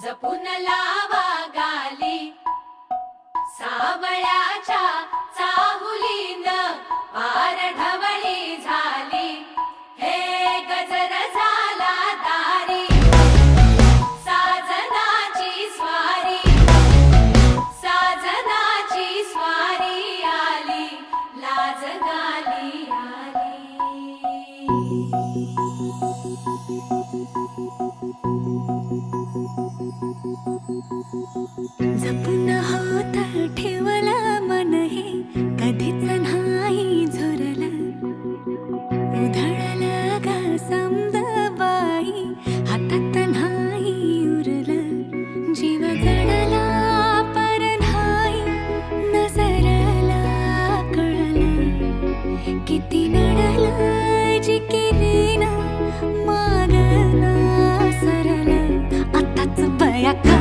जपून लावा गाली सावळ्याच्या चाहुलीन पार ढवळी झाली हे गजर झाला दारी साजनाची स्वारी आली लाज गाली आली। जपून होत ठेवला मन हे कधीच नाही झुरलं उधळलं ग समज बाई हातात नाही उरलं जीव जडला पर नाही नजरला कळलं किती नडलं जिकिरीन मागना सरलं आताच बया का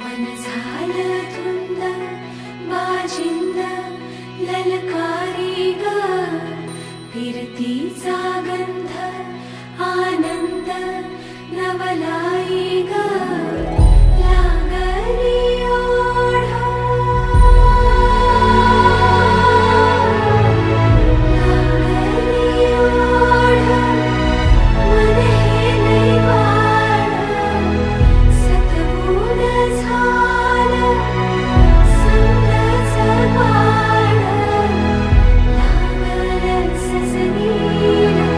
मन झालं धुंद बाजिंद ललकारी ग फिरतीचा गंध आनंद नवलाई ग लागली ओढ लागली ओढ मन हे लई वाढ सतबून झालं समजाच पाड लागलं सजनीला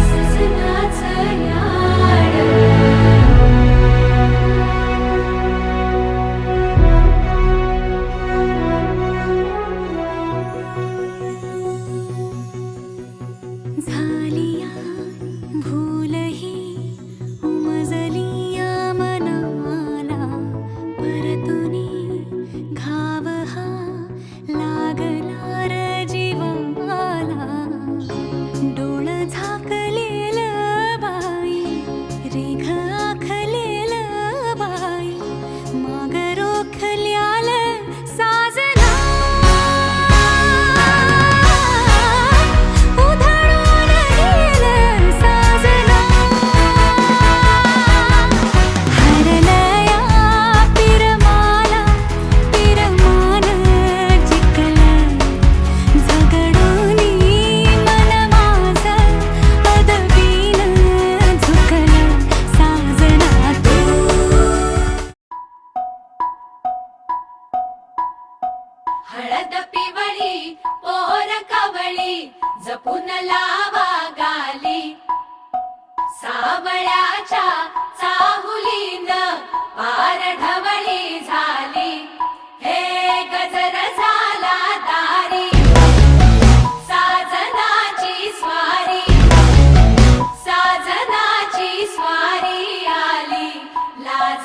सजनाचं याड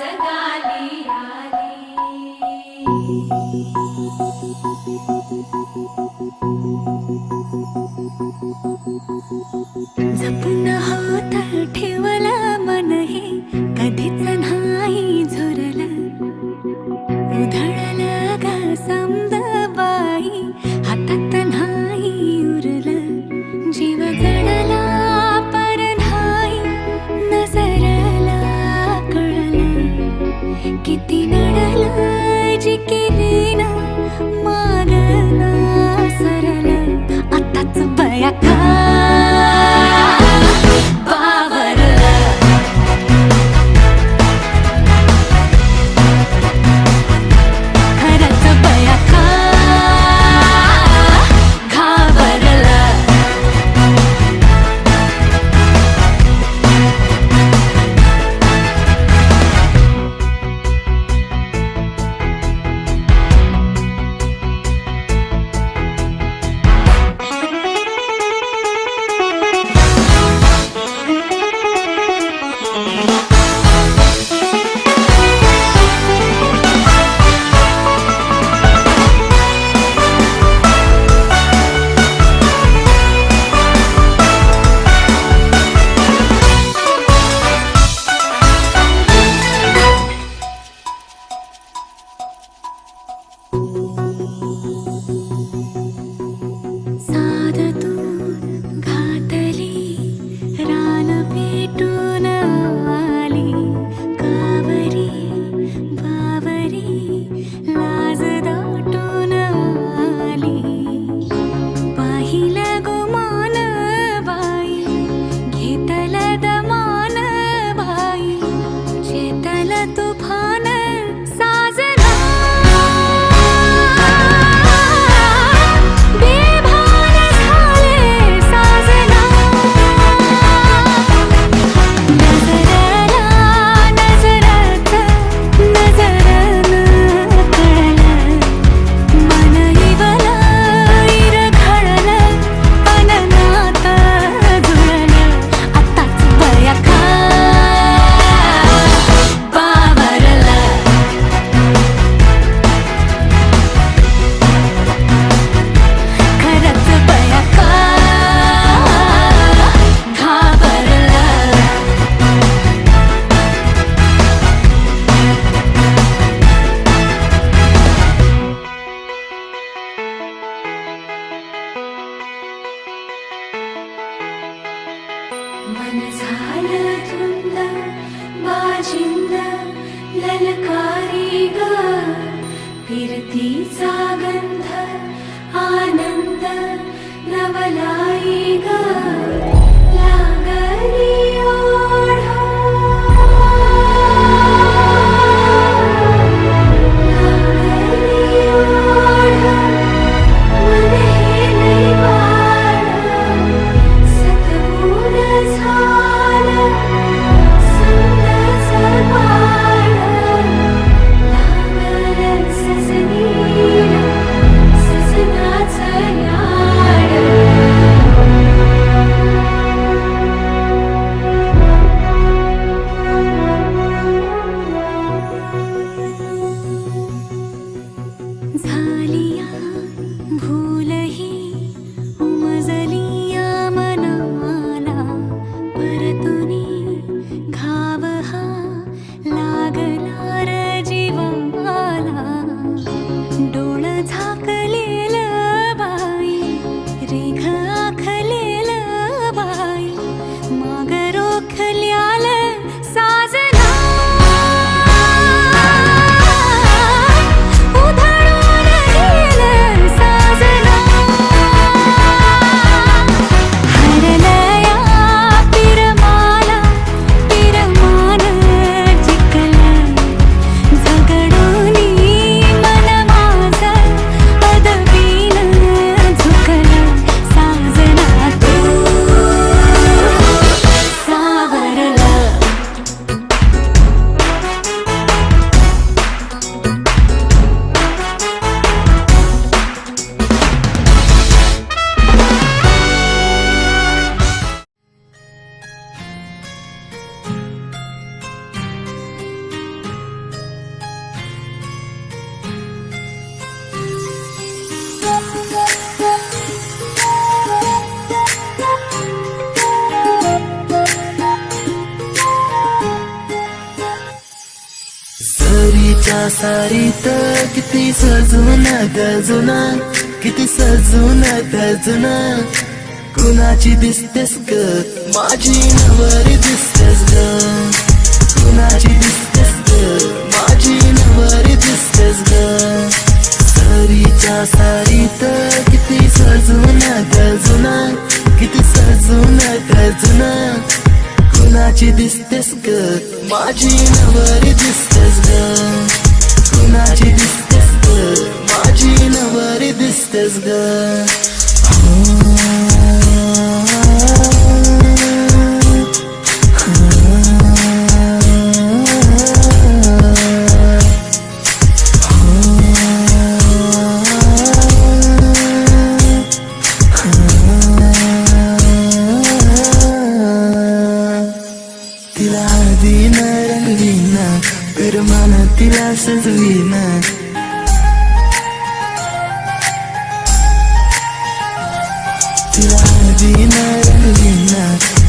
जगाली जपून होत ठेवलं मन हे कधीच नाही झुरलं उधळलं ग समद बाई हातात नाही उरलं जीव जडला पर नाही नजरला कळलं किती नडलं जी केली ना मागना सरलं आताच बया का मन झालं धुंद बाजिंद ललकारी ग फिरतीचा गंध आनंद नवलाई ग लागली ओढ लागली ओढ मन हे लई वाढ सतबूड झालं समजाचं बाळ लागलं सजनीला सजनाचं याड झालिया भूलही उमजलिया मनाला परतुनी घाव हा लागला र जीवाला डोळ झाकलेलं बाई रेघ आखलेलं बाई माग रोखल्याल साजना उधळून गेलं साजना हरलया पिरमाला पिरमान सरीच्या सारीत किती सजून गजून, किती सजून गजून, कुणाची दिसतेस ग माझी नवरी दिसतेस ग, कुणाची दिसतेस ग माझी नवरी दिसतेस ग. सरीच्या सारीत किती सजून गजून, किती सजून गजून, कुणाची दिसतेस ग माझी नवरी दिसतेस ग, कुणाची दिसतेस ग माझी नवरी दिसतेस ग. तिला हळदीन रंगवीन, पिरमान तिला सजवीन, तिला हळदीन रंगवीन,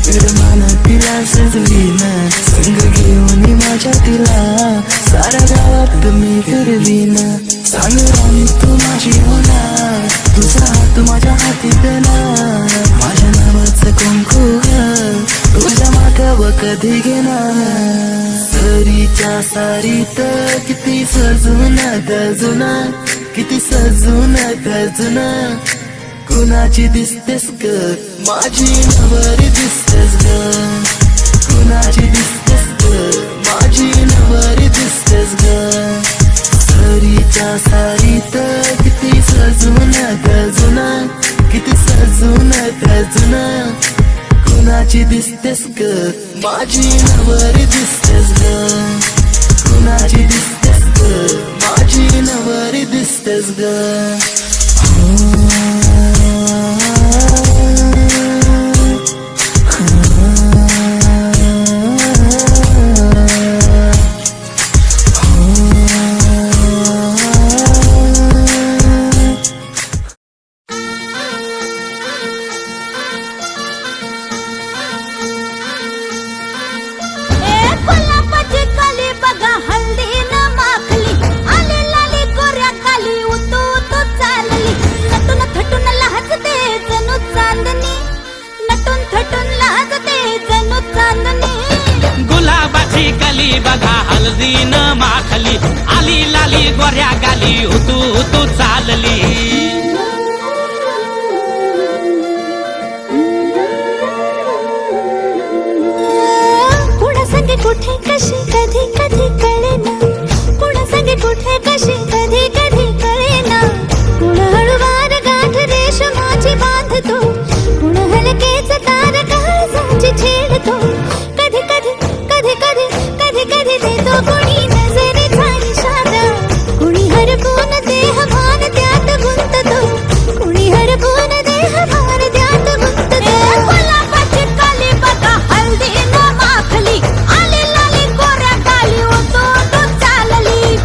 पिरमान तिला सजवीन, संग घेऊन माझ्या तिला साऱ्या गावात मी फिरवीन. सांग राणी तू माझी होणार, तुझा हात माझ्या हाती देणार, माझ्या नावाचं कुंकू तुझ्या माथ्यावर कधी घेणार. सरीच्या सारीत किती सजून गजून, किती सजून गजून, कुणाची दिसतेस ग माझी नवरी दिसतेस ग, कुणाची दिसतेस ग माझी नवरी दिसतेस ग. सरीच्या सारीत किती सजून गजून, किती सजून गजून, कुणाची दिसतेस ग माझी नवरी दिसतेस ग, कुणाची दिसतेस ग माझी नवरी दिसतेस ग. गुलाबाची कली बघा हल्दीन माखली, आली लाली गोऱ्या काली उतू उतू चालली, नटून थटून लाजते जणू चांदणी, नटून थटून लाजते जणू चांदणी. गुलाबाची कली बघा हळदीन माखली, आली लाली गोऱ्या गाली उतू उतू चालली. कुणा संगे कुठे कशी कधी कधी कळेना, कुणा संगे कुठे कशी कधी कधी कळेना, कुण हळूवार गाठ रेशमाची बांधतो, कुण हलकेच तार काळजाची छेडतो, कधी कधी कधी कधी कधी कधी देतो कुणी नजरेचा इशारा, कुणी हरपून देह भान त्यात गुंततो, कुणी हरपून देह भान त्यात गुंततो. गुलाबाची कली बघा हल्दीन माखली, आली लाली गोऱ्या काली उतू उतू चालली.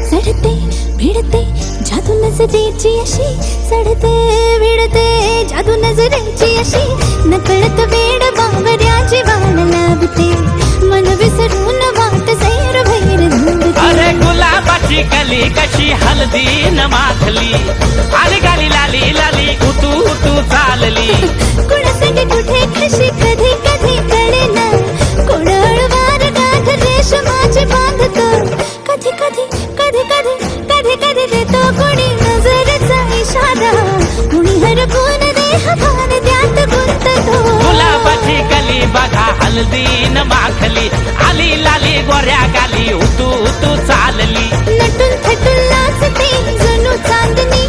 चढते भिडते जादू नजरेची अशी, चढते भिडते जादू नजरेची अशी, नकळत वेड बावऱ्याची वाण लावते, मन विसरून वाट सैर भैर धुंदते. अरे गुलाबाची कली कशी हळदीन माखली, आली गाली लाली लाली उतू उतू चालली. कुणा संगे कुठे कशी कधी कधी कळेना, कोण हळूवार गाठ रेशमाची बांधतो, कधी कधी कधी कधी कधी कधी देतो कोणी नजरेचा इशारा, कुणी हरपून देह भान त्यात गुंततो. गुलाबाची कली बघा हळदीन माखली, आली लाली गोऱ्या गाली उतू उतू चालली. नटून थटून लाजते जणू चांदणी,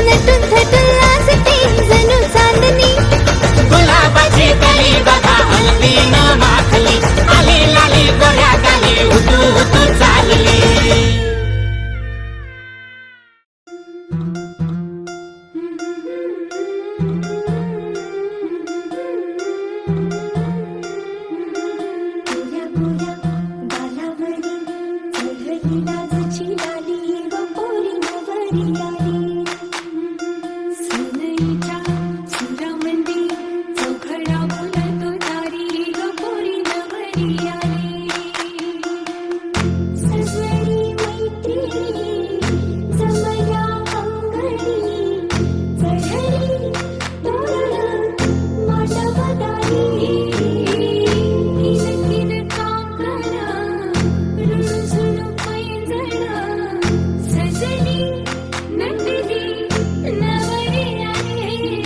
नटून थटून लाजते जणू चांदणी. गुलाबाची कली बघा हळदीन माखली, आली लाली गोऱ्या गाली उतू उतू चालली. रात्रीच्या सुरामंदी चौघडा बोलतो दारी ग पोरी नवरी आली सजली मैत्री जमल्या अंगणी चढली तोरण मांडवदारी किलकिल काकणा रुणझुण पैंजण सजली नटली नवरी आली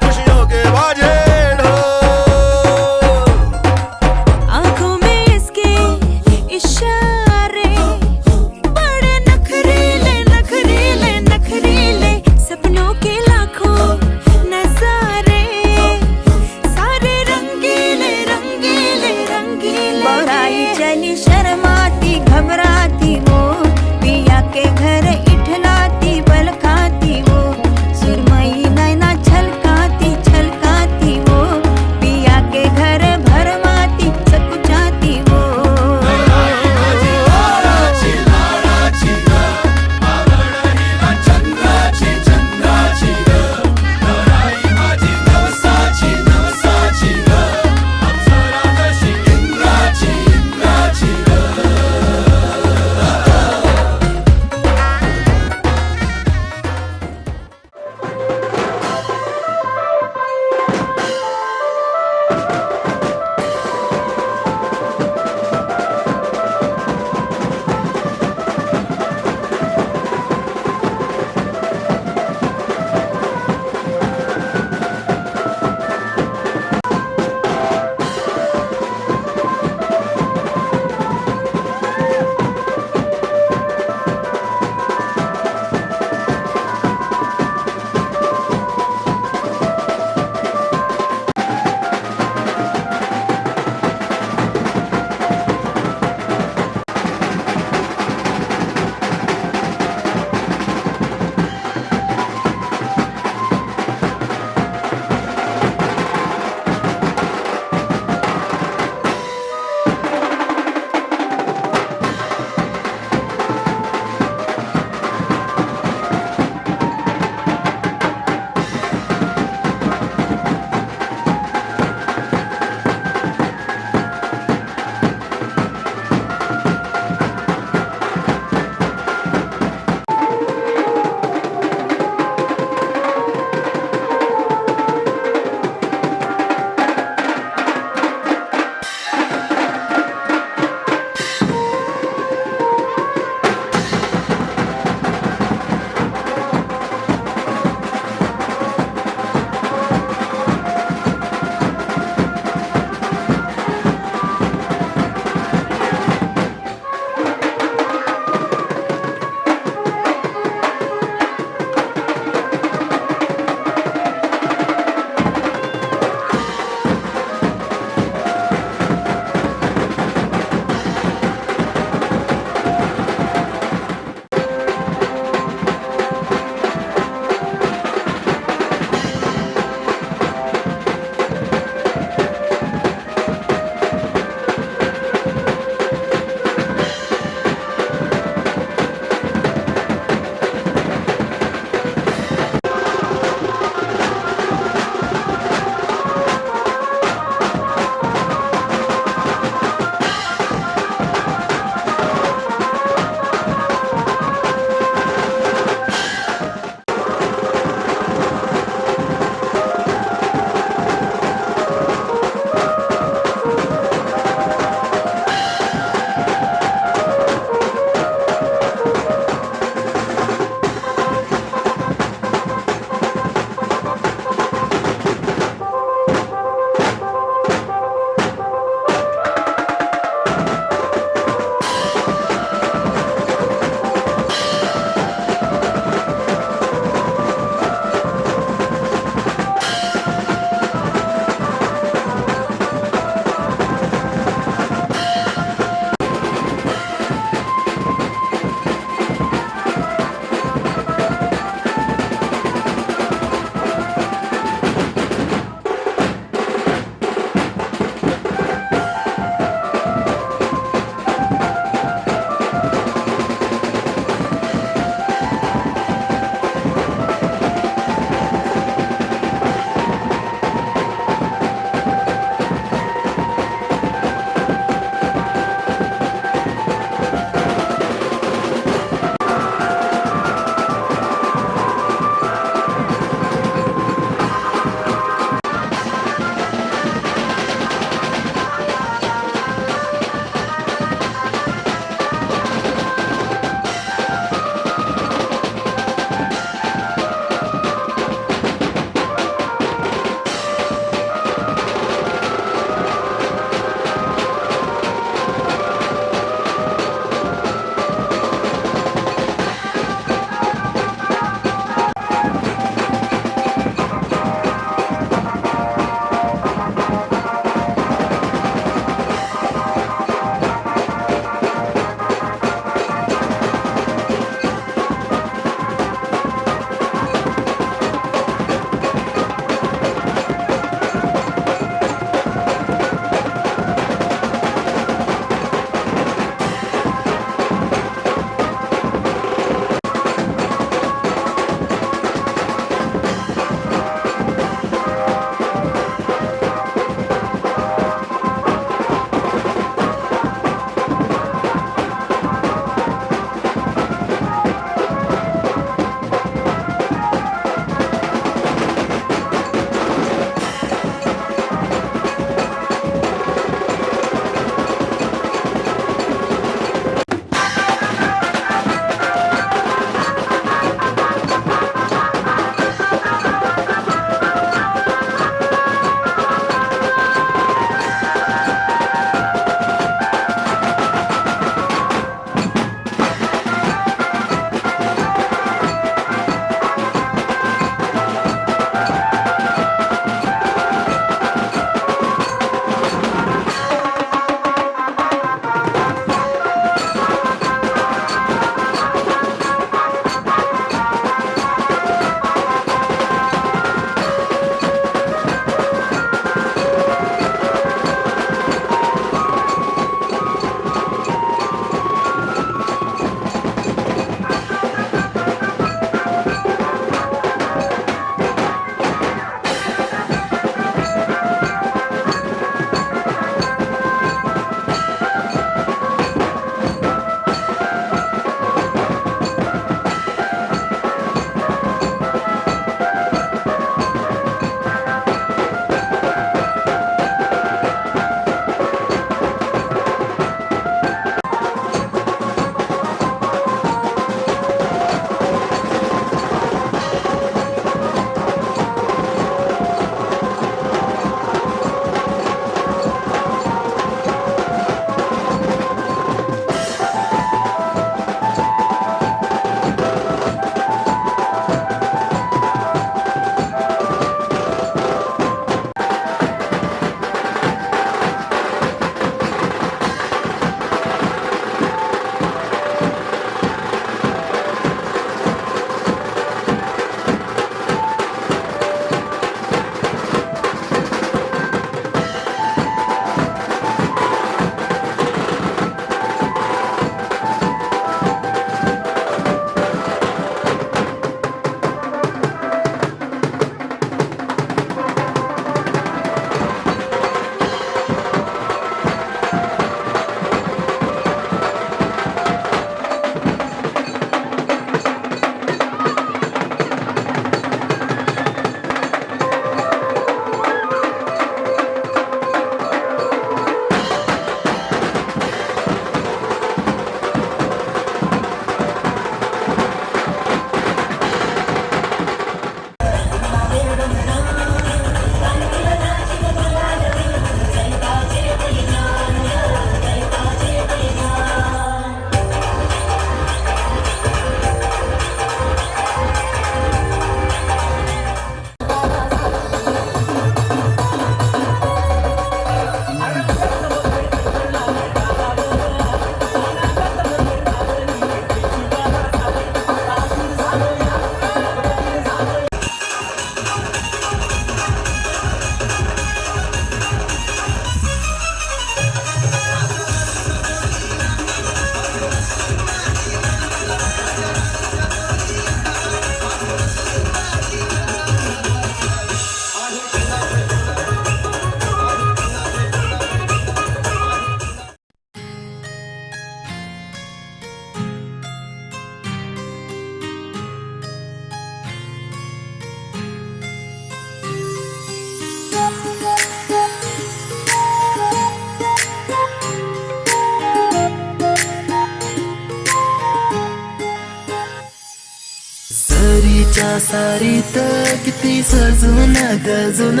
सरीच्या सारीत किती सजून गजून,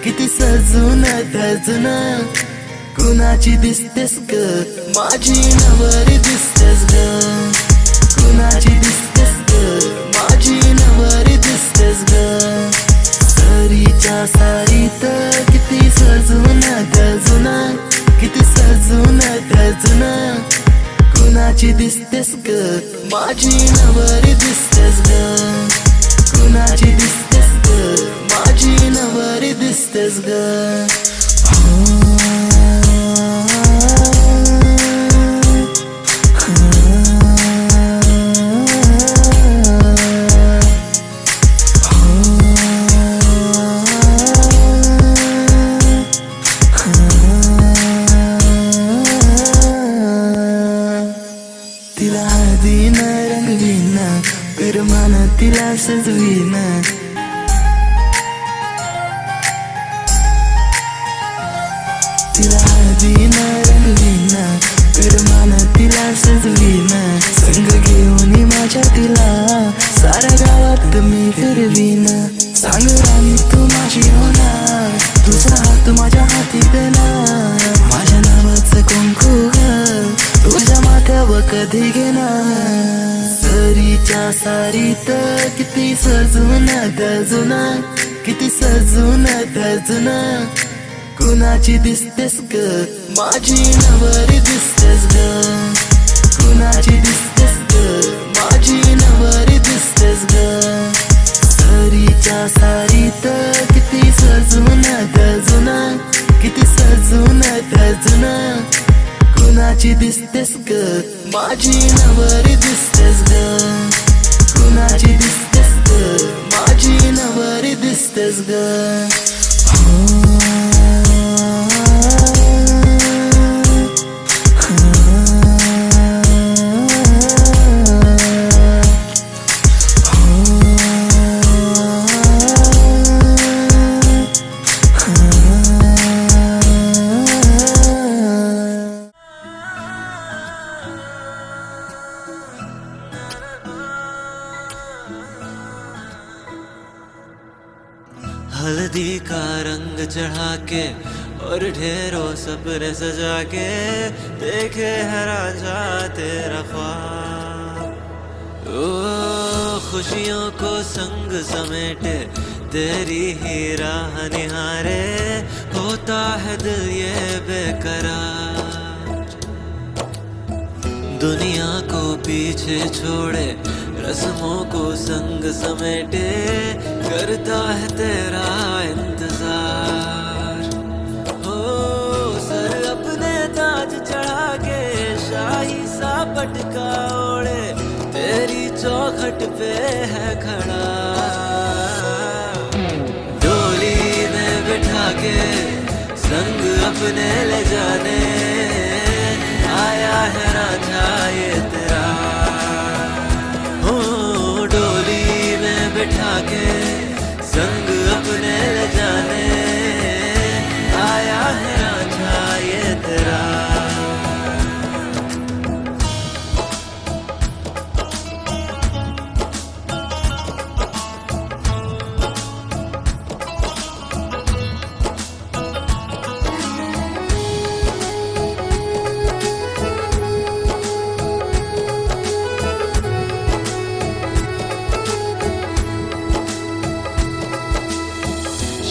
किती सजून गजून, कुणाची दिसतेस ग माझी नवरी दिसतेस ग, कुणाची दिसतेस ग माझी नवरी दिसतेस ग. सरीच्या सारीत किती सजून गजून, किती सजून गजून, कुणाची दिसतेस ग माझी नवरी दिसतेस ग, कुणाची दिसतेस ग माझी नवरी दिसतेस ग. तिला हळदीन रंगवीन, करमान तिला सजवीन, तिला हळदीन रंगवीन, करमान तिला सजवीन, संग घेऊन माझ्या तिला साऱ्या गावात मी फिरवीन. सांग राणी तू माझी होणार, तुझा हात माझ्या हाती देणार, माझ्या नावाचं कुंकू ग तुझ्या माथ्यावर कधी घेणार. सरीच्या सारीत किती सजून गजून, किती सजून गजून, कुणाची दिसतेस ग माझी नवरी दिसतेस ग, कुणाची दिसतेस ग माझी नवरी दिसतेस ग. सरीच्या सारीत किती सजून गजून, किती सजून गजून, कुणाची दिसतेस ग माझी नवरी दिसतेस ग, कुणाची दिसतेस ग माझी नवरी दिसतेस ग. हल्दी का रंग चढ़ा के और ढेरों सपने सजा के देखे है राजा तेरा ख्वाब. ओ खुशियों को संग समेटे तेरी ही राह निहारे, होता है दिल ये बेकरार. दुनिया को पीछे छोड़े रस्मों को संग समेटे, करता है तेरा इंतजार. हो सर अपने ताज चढ़ा के शाही सा पटका ओढ़े, तेरी चौखट पे है खड़ा. डोली में बिठा के संग अपने ले जाने, आया है राजा ये तेरा. डोली में बिठा के संग अपने ले जाने, आया है राजा ये तेरा.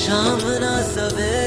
शाम ना सवेरे